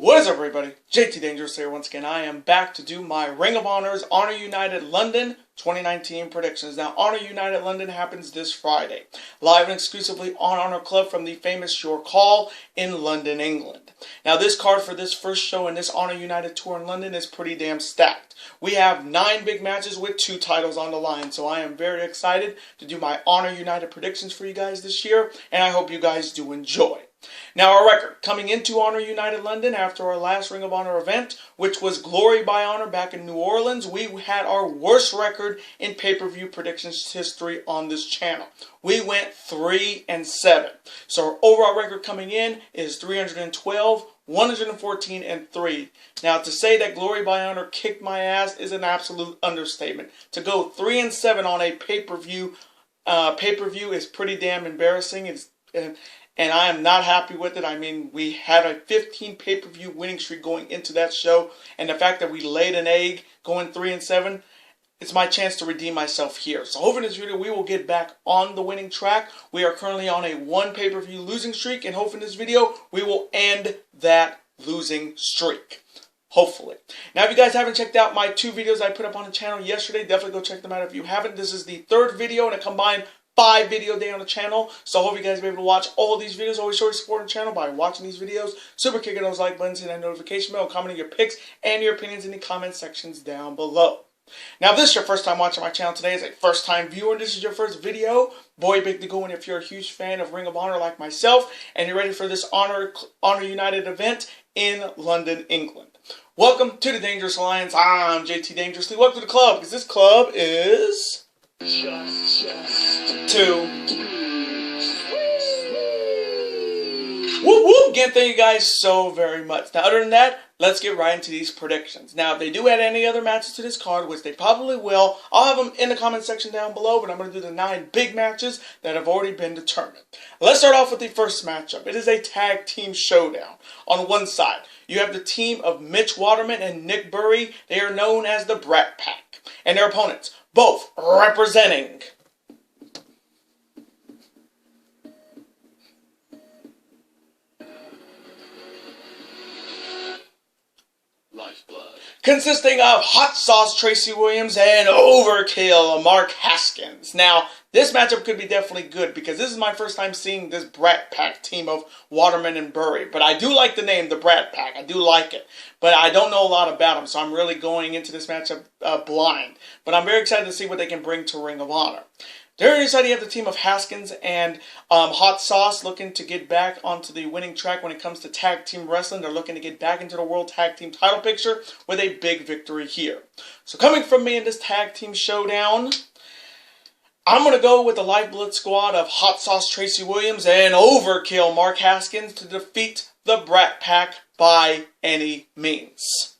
What is up, everybody? JT Dangerous here once again. I am back to do my Ring of Honor's Honor United London 2019 predictions. Now, Honor United London happens this Friday, live and exclusively on Honor Club from the famous Your Call in London, England. Now, this card for this first show in this Honor United tour in London is pretty damn stacked. We have 9 big matches with 2 titles on the line, so I am very excited to do my Honor United predictions for you guys this year, and I hope you guys do enjoy. Now, our record coming into Honor United London after our last Ring of Honor event, which was Glory by Honor back in New Orleans, we had our worst record in pay-per-view predictions history on this channel. We went 3-7. So our overall record coming in is 312, 114, and 3. Now, to say that Glory by Honor kicked my ass is an absolute understatement. To go 3-7 on a pay-per-view is pretty damn embarrassing. And I am not happy with it. I mean, we had a 15 pay-per-view winning streak going into that show. And the fact that we laid an egg going 3-7, it's my chance to redeem myself here. So hopefully in this video, we will get back on the winning track. We are currently on a 1 pay-per-view losing streak. And hopefully in this video, we will end that losing streak. Hopefully. Now, if you guys haven't checked out my 2 videos I put up on the channel yesterday, definitely go check them out if you haven't. This is the 3rd video in a combined 5 video day on the channel, so I hope you guys will be able to watch all of these videos. Always show your support on the channel by watching these videos, super kicking those like buttons, and that notification bell, commenting your picks and your opinions in the comment sections down below. Now, if this is your first time watching my channel today, as a first time viewer, and this is your first video, boy, big to go. And if you're a huge fan of Ring of Honor like myself, and you're ready for this Honor United event in London, England. Welcome to the Dangerous Alliance. I'm JT Dangerously. Welcome to the club, because this club is just 2. Whoop whoop! Again, thank you guys so very much. Now, other than that, let's get right into these predictions. Now, if they do add any other matches to this card, which they probably will, I'll have them in the comment section down below, but I'm going to do the 9 big matches that have already been determined. Let's start off with the first matchup. It is a tag team showdown. On one side, you have the team of Mitch Waterman and Nick Burry. They are known as the Brat Pack. And their opponents, both representing consisting of Hot Sauce Tracy Williams and Overkill Mark Haskins. Now, this matchup could be definitely good because this is my first time seeing this Brat Pack team of Waterman and Burry. But I do like the name, the Brat Pack. I do like it. But I don't know a lot about them, so I'm really going into this matchup blind. But I'm very excited to see what they can bring to Ring of Honor. There on your side, you have the team of Haskins and Hot Sauce looking to get back onto the winning track when it comes to tag team wrestling. They're looking to get back into the World Tag Team title picture with a big victory here. So coming from me in this tag team showdown, I'm going to go with the Lifeblood squad of Hot Sauce Tracy Williams and Overkill Mark Haskins to defeat the Brat Pack by any means.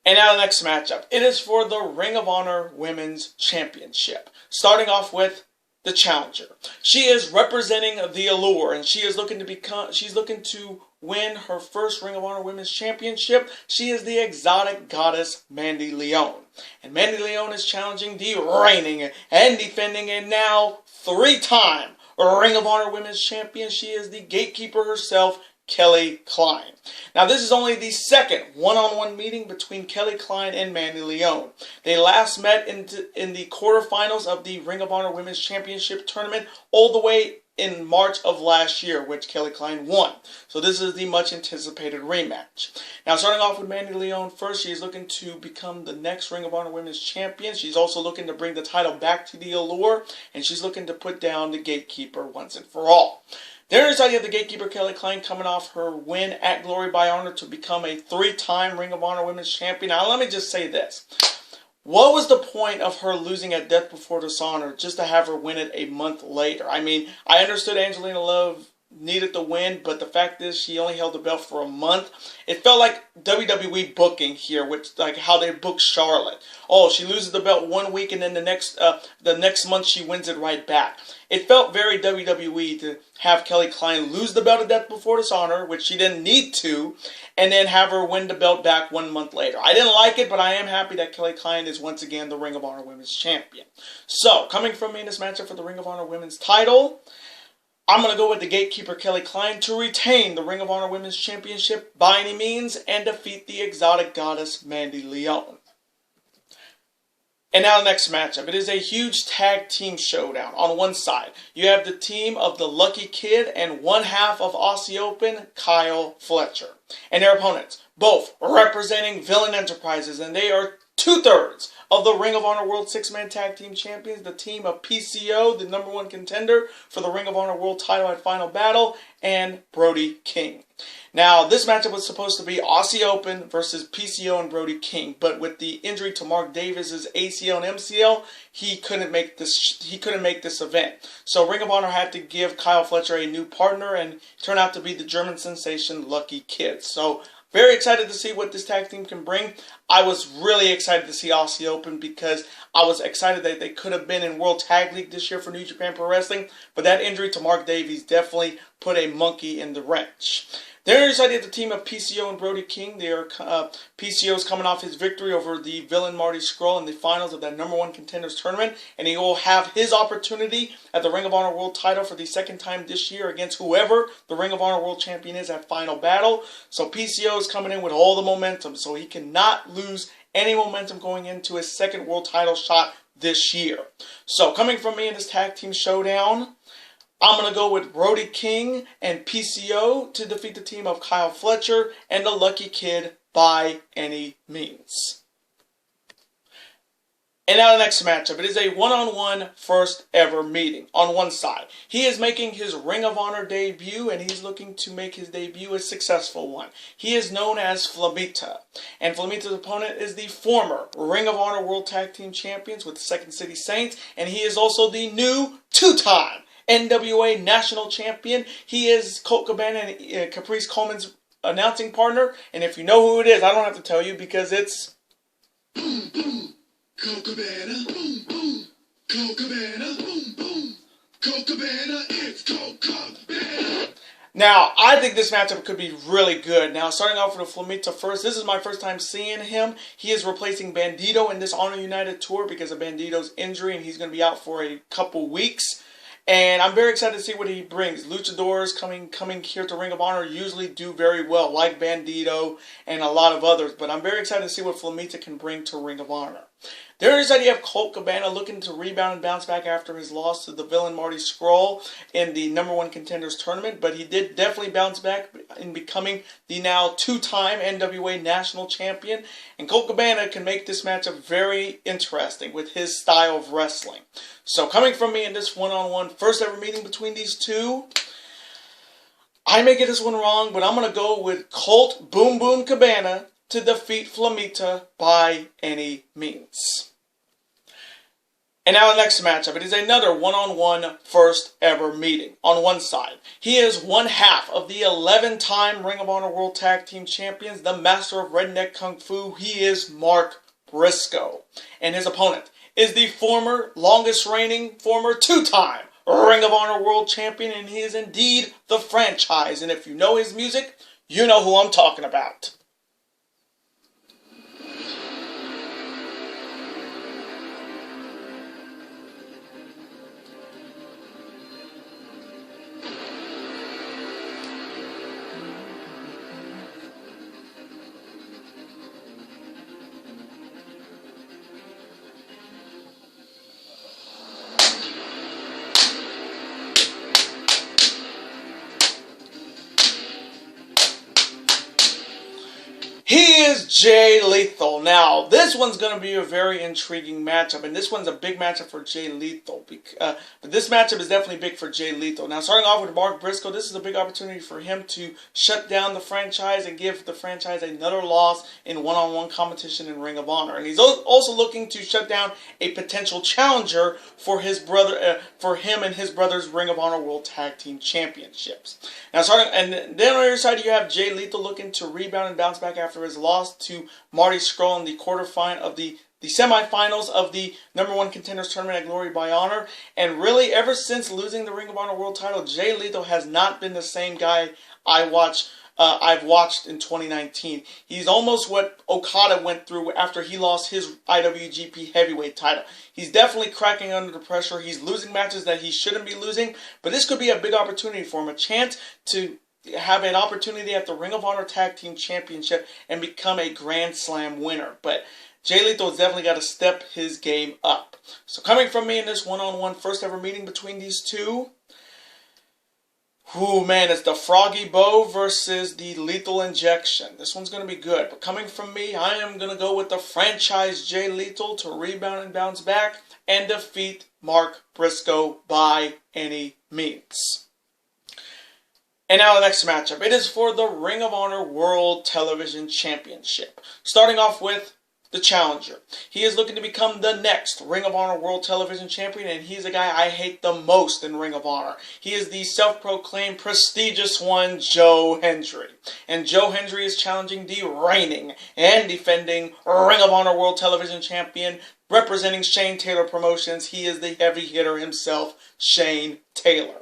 And now the next matchup. It is for the Ring of Honor Women's Championship. Starting off with the challenger. She is representing the Allure, and she's looking to win her first Ring of Honor Women's Championship. She is the exotic goddess Mandy Leon. And Mandy Leon is challenging the reigning and defending and now 3-time Ring of Honor Women's Champion. She is the gatekeeper herself, Kelly Klein. Now, this is only the second one-on-one meeting between Kelly Klein and Mandy Leon. They last met in the quarterfinals of the Ring of Honor Women's Championship tournament all the way in March of last year, which Kelly Klein won. So this is the much-anticipated rematch. Now, starting off with Mandy Leon first, she is looking to become the next Ring of Honor Women's Champion. She's also looking to bring the title back to the Allure, and she's looking to put down the gatekeeper once and for all. There is you have the gatekeeper Kelly Klein coming off her win at Glory by Honor to become a 3-time Ring of Honor Women's Champion. Now, let me just say this. What was the point of her losing at Death Before Dishonor just to have her win it a month later? I mean, I understood Angelina Love needed the win, but the fact is she only held the belt for a month. It felt like WWE booking here, which like how they booked Charlotte. Oh, she loses the belt 1 week and then the next month she wins it right back. It felt very WWE to have Kelly Klein lose the belt at Death Before Dishonor, which she didn't need to, and then have her win the belt back 1 month later. I didn't like it, but I am happy that Kelly Klein is once again the Ring of Honor Women's Champion. So, coming from me in this matchup for the Ring of Honor Women's title, I'm going to go with the Gatekeeper Kelly Klein to retain the Ring of Honor Women's Championship by any means and defeat the Exotic Goddess Mandy Leon. And now the next matchup. It is a huge tag team showdown. On one side, you have the team of the Lucky Kid and one half of Aussie Open, Kyle Fletcher. And their opponents, both representing Villain Enterprises, and they are 2/3 of the Ring of Honor World 6-Man Tag Team Champions, the team of PCO, the #1 contender for the Ring of Honor World title at Final Battle, and Brody King. Now, this matchup was supposed to be Aussie Open versus PCO and Brody King, but with the injury to Mark Davis's ACL and MCL, he couldn't make this event. So Ring of Honor had to give Kyle Fletcher a new partner, and it turned out to be the German sensation Lucky Kid. So very excited to see what this tag team can bring. I was really excited to see Aussie Open because I was excited that they could have been in World Tag League this year for New Japan Pro Wrestling, but that injury to Mark Davies definitely put a monkey in the wrench. They're excited the team of PCO and Brody King. PCO is coming off his victory over the villain Marty Scrull in the finals of that #1 Contenders Tournament, and he will have his opportunity at the Ring of Honor World title for the second time this year against whoever the Ring of Honor World Champion is at Final Battle. So PCO is coming in with all the momentum, so he cannot lose any momentum going into his second world title shot this year. So coming from me in this tag team showdown, I'm going to go with Brody King and PCO to defeat the team of Kyle Fletcher and the Lucky Kid by any means. And now the next matchup. It is a one-on-one first ever meeting. On one side, he is making his Ring of Honor debut, and he's looking to make his debut a successful one. He is known as Flamita, and Flamita's opponent is the former Ring of Honor World Tag Team Champions with the Second City Saints, and he is also the new two-time NWA National Champion. He is Colt Cabana and Caprice Coleman's announcing partner, and if you know who it is, I don't have to tell you because it's boom boom Colt Cabana, boom boom Colt Cabana, boom boom Colt Cabana, it's Colt Cabana. Now, I think this matchup could be really good. Now, starting off with Flamita first, this is my first time seeing him. He is replacing Bandito in this Honor United tour because of Bandito's injury, and he's going to be out for a couple weeks. And I'm very excited to see what he brings. Luchadors coming here to Ring of Honor usually do very well, like Bandito and a lot of others. But I'm very excited to see what Flamita can bring to Ring of Honor. There is that you have Colt Cabana looking to rebound and bounce back after his loss to the villain Marty Scrull in the #1 Contenders Tournament. But he did definitely bounce back in becoming the now two-time NWA National Champion. And Colt Cabana can make this matchup very interesting with his style of wrestling. So coming from me in this one-on-one first ever meeting between these two, I may get this one wrong, but I'm going to go with Colt Boom Boom Cabana to defeat Flamita by any means. And now the next matchup. It is another one-on-one first ever meeting. On one side, he is one half of the 11-time Ring of Honor World Tag Team Champions, the master of Redneck Kung Fu. He is Mark Briscoe. And his opponent is the longest reigning former two-time Ring of Honor World Champion, and he is indeed the franchise. And if you know his music, you know who I'm talking about. He is Jay Lethal. Now, this one's going to be a very intriguing matchup, and this one's a big matchup for Jay Lethal. But this matchup is definitely big for Jay Lethal. Now, starting off with Mark Briscoe, this is a big opportunity for him to shut down the franchise and give the franchise another loss in one-on-one competition in Ring of Honor. And he's also looking to shut down a potential challenger for his brother, for him and his brother's Ring of Honor World Tag Team Championships. Now, then on the other side, you have Jay Lethal looking to rebound and bounce back after his loss to Marty Scrull in the quarterfinal of the semifinals of the #1 Contenders Tournament at Glory by Honor. And really, ever since losing the Ring of Honor World title, Jay Lethal has not been the same guy I've watched in 2019. He's almost what Okada went through after he lost his IWGP Heavyweight title. He's definitely cracking under the pressure. He's losing matches that he shouldn't be losing, but this could be a big opportunity for him, a chance to have an opportunity at the Ring of Honor Tag Team Championship and become a Grand Slam winner. But Jay Lethal's definitely got to step his game up. So coming from me in this one-on-one first ever meeting between these two, ooh, man, it's the Froggy Bow versus the Lethal Injection. This one's going to be good. But coming from me, I am going to go with the franchise Jay Lethal to rebound and bounce back and defeat Mark Briscoe by any means. And now the next matchup. It is for the Ring of Honor World Television Championship. Starting off with the challenger. He is looking to become the next Ring of Honor World Television Champion, and he's a guy I hate the most in Ring of Honor. He is the self-proclaimed prestigious one, Joe Hendry. And Joe Hendry is challenging the reigning and defending Ring of Honor World Television Champion, representing Shane Taylor Promotions. He is the heavy hitter himself, Shane Taylor.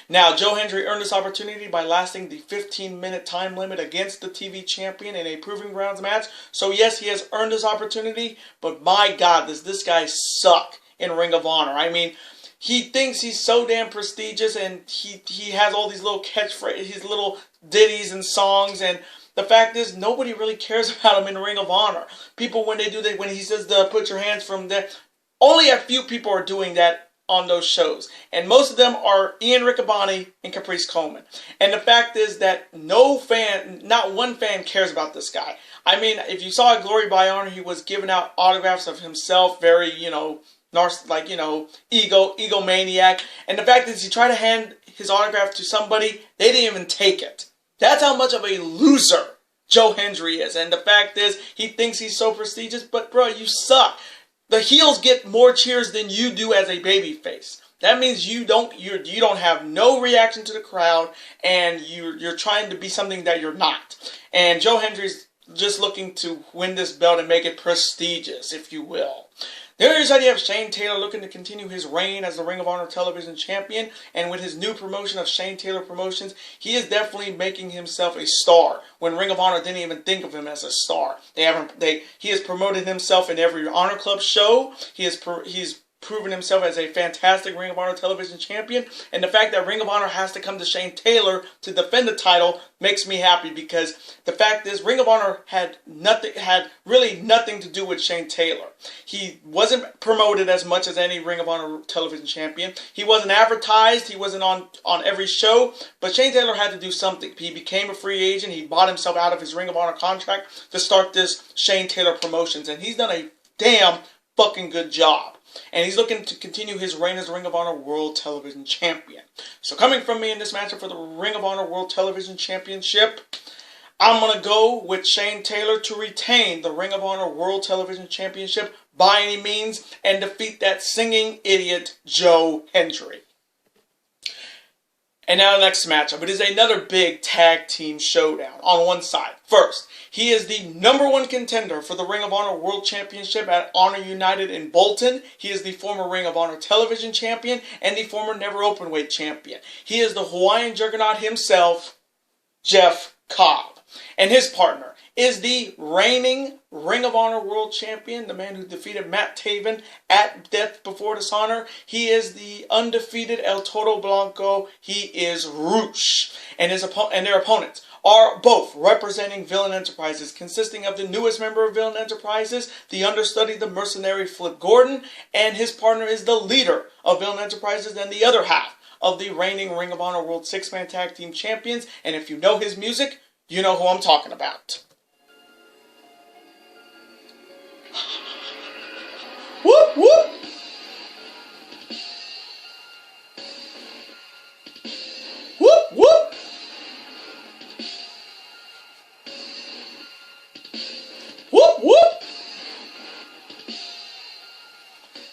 Now, Joe Hendry earned this opportunity by lasting the 15-minute time limit against the TV champion in a Proving Grounds match. So yes, he has earned this opportunity, but my God, does this guy suck in Ring of Honor. I mean, he thinks he's so damn prestigious, and he has all these little catchphrases, his little ditties and songs, and the fact is, nobody really cares about him in Ring of Honor. People, when he says the put your hands from there, only a few people are doing that on those shows. And most of them are Ian Riccaboni and Caprice Coleman. And the fact is that not one fan cares about this guy. I mean, if you saw at Glory by Honor, he was giving out autographs of himself, very, egomaniac. And the fact is, he tried to hand his autograph to somebody, they didn't even take it. That's how much of a loser Joe Hendry is. And the fact is, he thinks he's so prestigious, but bro, you suck. The heels get more cheers than you do as a babyface. That means you don't have no reaction to the crowd, and you're trying to be something that you're not. And Joe Hendry's just looking to win this belt and make it prestigious, if you will. The other side, you have Shane Taylor looking to continue his reign as the Ring of Honor Television Champion, and with his new promotion of Shane Taylor Promotions, he is definitely making himself a star, when Ring of Honor didn't even think of him as a star. He has promoted himself in every Honor Club show. He's proven himself as a fantastic Ring of Honor Television Champion, and the fact that Ring of Honor has to come to Shane Taylor to defend the title makes me happy, because the fact is, Ring of Honor had really nothing to do with Shane Taylor. He wasn't promoted as much as any Ring of Honor Television Champion. He wasn't advertised. He wasn't on every show. But Shane Taylor had to do something. He became a free agent. He bought himself out of his Ring of Honor contract to start this Shane Taylor Promotions, and he's done a damn fucking good job. And he's looking to continue his reign as Ring of Honor World Television Champion. So coming from me in this matchup for the Ring of Honor World Television Championship, I'm going to go with Shane Taylor to retain the Ring of Honor World Television Championship by any means and defeat that singing idiot Joe Hendry. And now the next matchup. It is another big tag team showdown on one side. First, he is the #1 contender for the Ring of Honor World Championship at Honor United in Bolton. He is the former Ring of Honor Television Champion and the former Never Openweight Champion. He is the Hawaiian Juggernaut himself, Jeff Cobb. And his partner is the reigning Ring of Honor World Champion, the man who defeated Matt Taven at Death Before Dishonor. He is the undefeated El Toro Blanco. He is Roosh. And their opponents are both representing Villain Enterprises, consisting of the newest member of Villain Enterprises, the understudy, the mercenary Flip Gordon, and his partner is the leader of Villain Enterprises and the other half of the reigning Ring of Honor World 6-Man Tag Team Champions. And if you know his music, you know who I'm talking about. Whoop, whoop! Whoop, whoop! Whoop, whoop!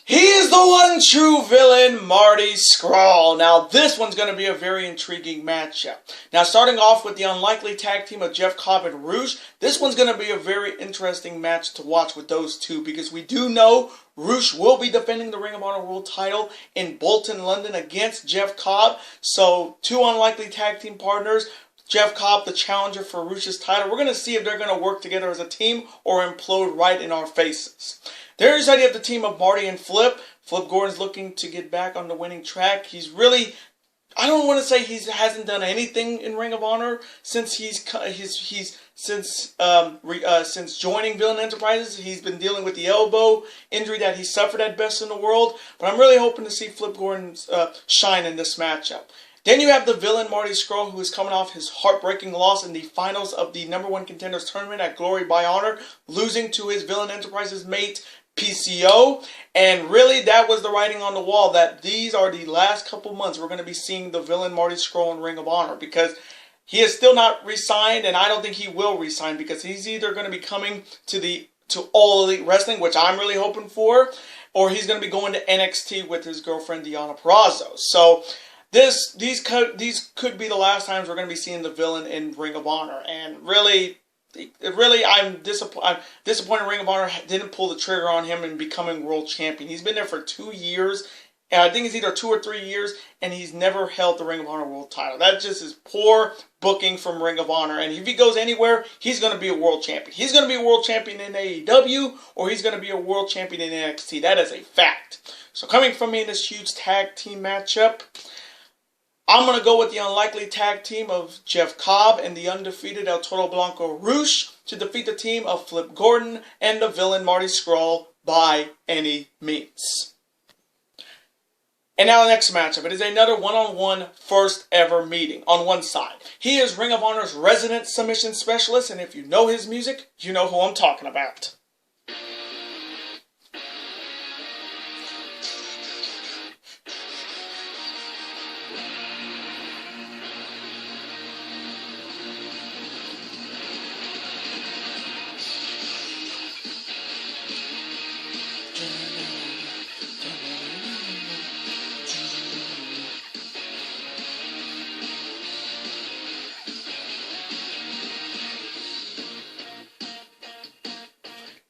He is the one true villain, Marty Scrull. Now, this one's going to be a very intriguing matchup. Now, starting off with the unlikely tag team of Jeff Cobb and Rouge, this one's going to be a very interesting match to watch with those two, because we do know Rouge will be defending the Ring of Honor World title in Bolton, London against Jeff Cobb. So, two unlikely tag team partners Jeff Cobb the challenger for Rush's title. We're going to see if they're going to work together as a team or implode right in our faces. There's the idea of the team of Marty and Flip. Flip Gordon's looking to get back on the winning track. He's really, I don't want to say he hasn't done anything in Ring of Honor since since joining Villain Enterprises. He's been dealing with the elbow injury that he suffered at Best in the World. But I'm really hoping to see Flip Gordon shine in this matchup. Then you have the villain Marty Scrull, who is coming off his heartbreaking loss in the finals of the #1 Contenders Tournament at Glory by Honor, losing to his Villain Enterprises mate PCO. And really, that was the writing on the wall that these are the last couple months we're going to be seeing the villain Marty Scrull in Ring of Honor, because he is still not re-signed, and I don't think he will re-sign, because he's either going to be coming to All Elite Wrestling, which I'm really hoping for, or he's going to be going to NXT with his girlfriend Deonna Purrazzo. So these could be the last times we're going to be seeing the villain in Ring of Honor, and really, I'm disappointed Ring of Honor didn't pull the trigger on him and becoming world champion. He's been there for 2 years, and I think it's either 2 or 3 years, and he's never held the Ring of Honor world title. That just is poor booking from Ring of Honor, and if he goes anywhere, he's going to be a world champion. He's going to be a world champion in AEW, or he's going to be a world champion in NXT. That is a fact. So coming from me in this huge tag team matchup, I'm going to go with the unlikely tag team of Jeff Cobb and the undefeated El Toro Blanco Rush to defeat the team of Flip Gordon and the villain Marty Scrull by any means. And now the next matchup. It is another one-on-one first ever meeting on one side. He is Ring of Honor's resident submission specialist, and if you know his music, you know who I'm talking about.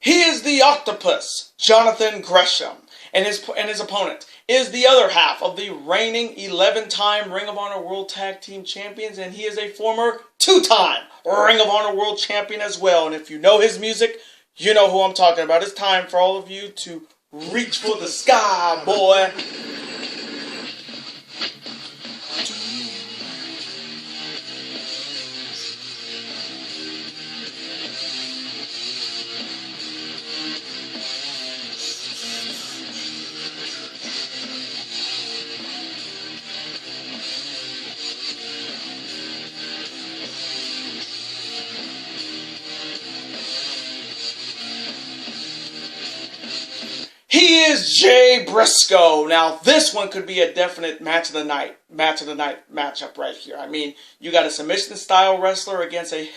He is the Octopus, Jonathan Gresham, and his opponent is the other half of the reigning 11-time Ring of Honor World Tag Team Champions, and he is a former 2-time Ring of Honor World Champion as well. And if you know his music, you know who I'm talking about. It's time for all of you to reach for the sky, boy. He is Jay Briscoe. Now, this one could be a definite match of the night matchup right here. I mean, you got a submission-style wrestler against a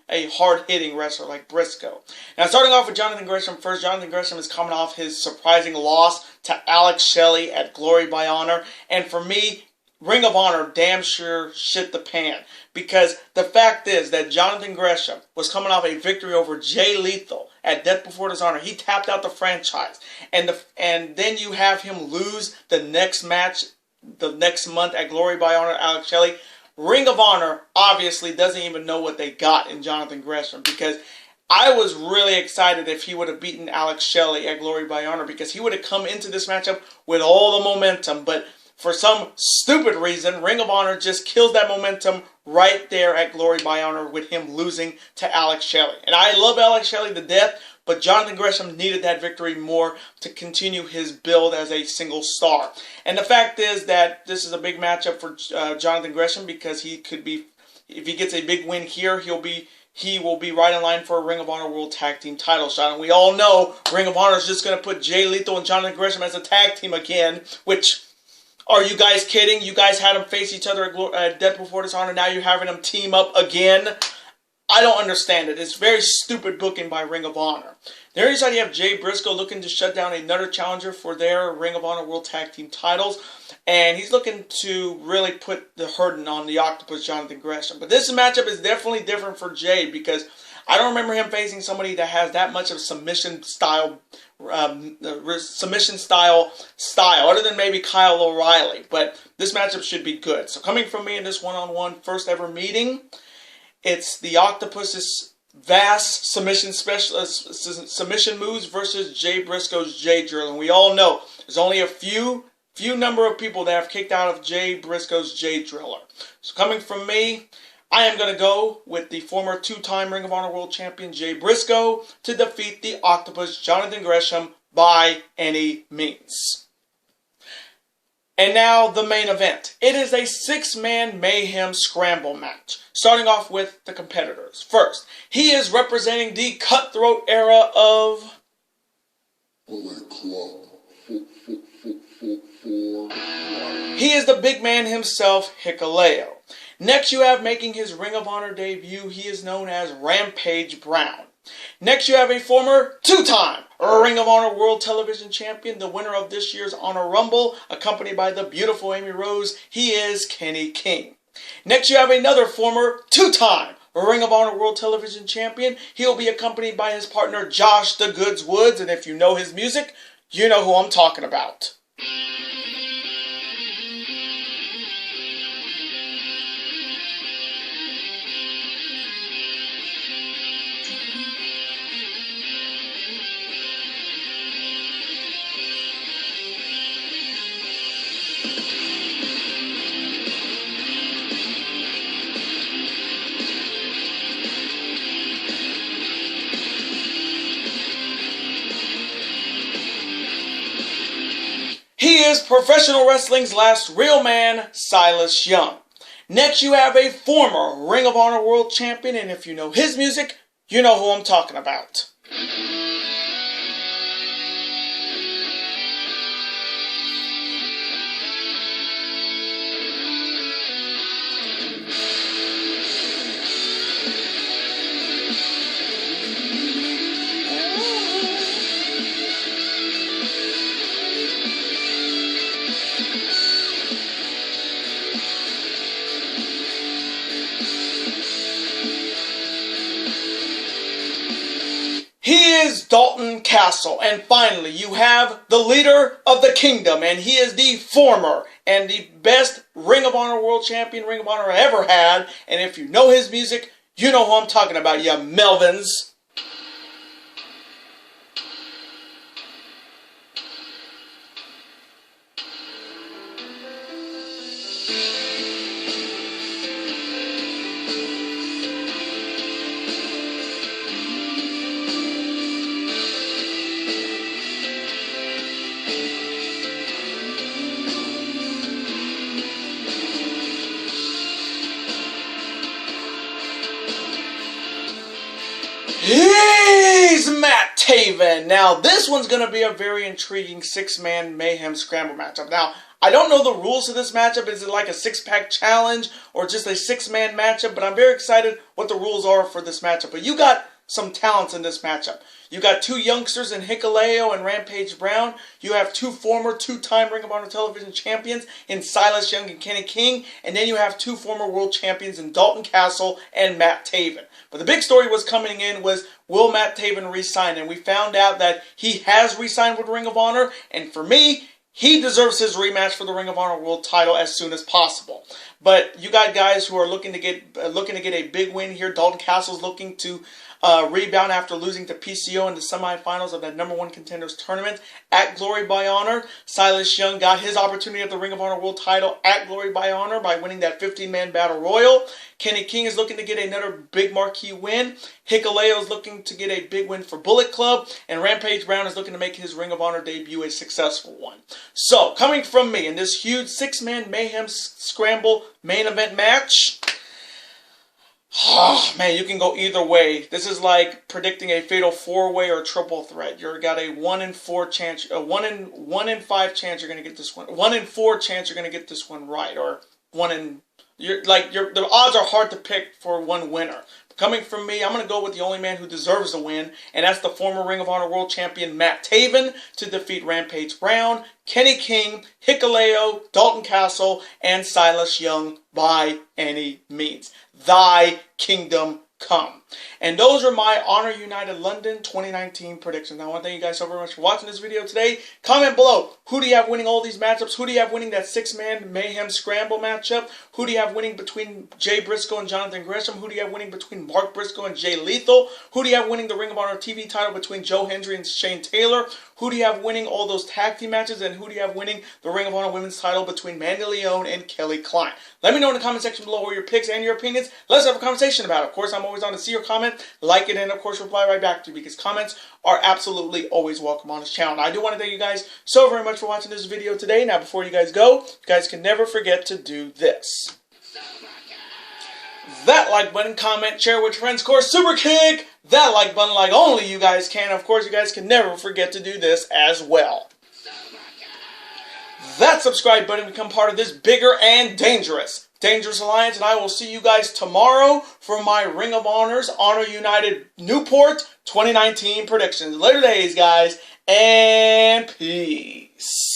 hard-hitting wrestler like Briscoe. Now, starting off with Jonathan Gresham first. Jonathan Gresham is coming off his surprising loss to Alex Shelley at Glory by Honor. And for me, Ring of Honor damn sure shit the pan. Because the fact is that Jonathan Gresham was coming off a victory over Jay Lethal at Death Before Dishonor. He tapped out the franchise. And then you have him lose the next match, the next month at Glory by Honor, Alex Shelley. Ring of Honor obviously doesn't even know what they got in Jonathan Gresham. Because I was really excited if he would have beaten Alex Shelley at Glory by Honor. Because he would have come into this matchup with all the momentum. But for some stupid reason, Ring of Honor just kills that momentum right there at Glory by Honor with him losing to Alex Shelley. And I love Alex Shelley to death, but Jonathan Gresham needed that victory more to continue his build as a single star. And the fact is that this is a big matchup for Jonathan Gresham, because he could be, if he gets a big win here, he will be right in line for a Ring of Honor World Tag Team title shot. And we all know Ring of Honor is just going to put Jay Lethal and Jonathan Gresham as a tag team again, which, are you guys kidding? You guys had them face each other at Death Before Dishonor. Now you're having them team up again? I don't understand it. It's very stupid booking by Ring of Honor. There is that you have Jay Briscoe looking to shut down another challenger for their Ring of Honor World Tag Team titles. And he's looking to really put the burden on the Octopus, Jonathan Gresham. But this matchup is definitely different for Jay, because I don't remember him facing somebody that has that much of submission style, other than maybe Kyle O'Reilly. But this matchup should be good. So coming from me in this one-on-one first ever meeting, It's the Octopus's vast submission moves versus Jay Briscoe's Jay Drill. And we all know there's only a few number of people that have kicked out of Jay Briscoe's Jay Driller. So coming from me, I am going to go with the former two-time Ring of Honor World Champion Jay Briscoe to defeat the Octopus Jonathan Gresham by any means. And now the main event. It is a six-man Mayhem Scramble match. Starting off with the competitors. First, he is representing the Cutthroat era of... He is the big man himself, Hikuleo. Next you have making his Ring of Honor debut, he is known as Rampage Brown. Next you have a former two-time Ring of Honor World Television Champion, the winner of this year's Honor Rumble, accompanied by the beautiful Amy Rose, he is Kenny King. Next you have another former two-time Ring of Honor World Television Champion, he'll be accompanied by his partner Josh the Goods Woods, and if you know his music, you know who I'm talking about. He is professional wrestling's last real man, Silas Young. Next you have a former Ring of Honor World Champion, and if you know his music, you know who I'm talking about. He is Dalton Castle. And finally, you have the leader of the kingdom, and he is the former and the best Ring of Honor World Champion Ring of Honor ever had. And if you know his music, you know who I'm talking about, you Melvins. He's Matt Taven. Now, this one's going to be a very intriguing six-man Mayhem Scramble matchup. Now, I don't know the rules of this matchup. Is it like a six-pack challenge or just a six-man matchup? But I'm very excited what the rules are for this matchup. But you got some talents in this matchup. You got two youngsters in Hikuleo and Rampage Brown. You have two former two-time Ring of Honor Television Champions in Silas Young and Kenny King. And then you have two former world champions in Dalton Castle and Matt Taven. But the big story was coming in was, will Matt Taven re-sign? And we found out that he has re-signed with Ring of Honor. And for me, he deserves his rematch for the Ring of Honor World title as soon as possible. But you got guys who are looking to get a big win here. Dalton Castle's looking to rebound after losing to PCO in the semifinals of that #1 Contenders Tournament at Glory by Honor. Silas Young got his opportunity at the Ring of Honor World title at Glory by Honor by winning that 15-man Battle Royal. Kenny King is looking to get another big marquee win. Hikuleo is looking to get a big win for Bullet Club. And Rampage Brown is looking to make his Ring of Honor debut a successful one. So, coming from me in this huge six-man Mayhem Scramble main event match... Oh, man, you can go either way. This is like predicting a fatal four-way or triple threat. You've got a 1 in 4 chance, a 1 in 5 chance you're going to get this one. 1 in 4 chance you're going to get this one right, or the odds are hard to pick for one winner. Coming from me, I'm going to go with the only man who deserves the win, and that's the former Ring of Honor World Champion Matt Taven to defeat Rampage Brown, Kenny King, Hikuleo, Dalton Castle, and Silas Young by any means. Thy kingdom come. And those are my Honor United London 2019 predictions. Now, I want to thank you guys so very much for watching this video today. Comment below, who do you have winning all these matchups? Who do you have winning that 6-man Mayhem Scramble matchup? Who do you have winning between Jay Briscoe and Jonathan Gresham? Who do you have winning between Mark Briscoe and Jay Lethal? Who do you have winning the Ring of Honor TV title between Joe Hendry and Shane Taylor? Who do you have winning all those tag team matches? And who do you have winning the Ring of Honor Women's title between Mandy Leon and Kelly Klein? Let me know in the comment section below your picks and your opinions. Let's have a conversation about it. Of course, I'm always on to see your comment, like it, and of course reply right back to you, because comments are absolutely always welcome on this channel. Now, I do want to thank you guys so very much for watching this video today. Now, before you guys go, you guys can never forget to do this. That like button, comment, share with your friends, of course, super kick that like button like only you guys can. Of course, you guys can never forget to do this as well. That subscribe button, become part of this bigger and dangerous alliance, and I will see you guys tomorrow for my Ring of Honor's Honor United Newport 2019 predictions. Later days, guys, and peace.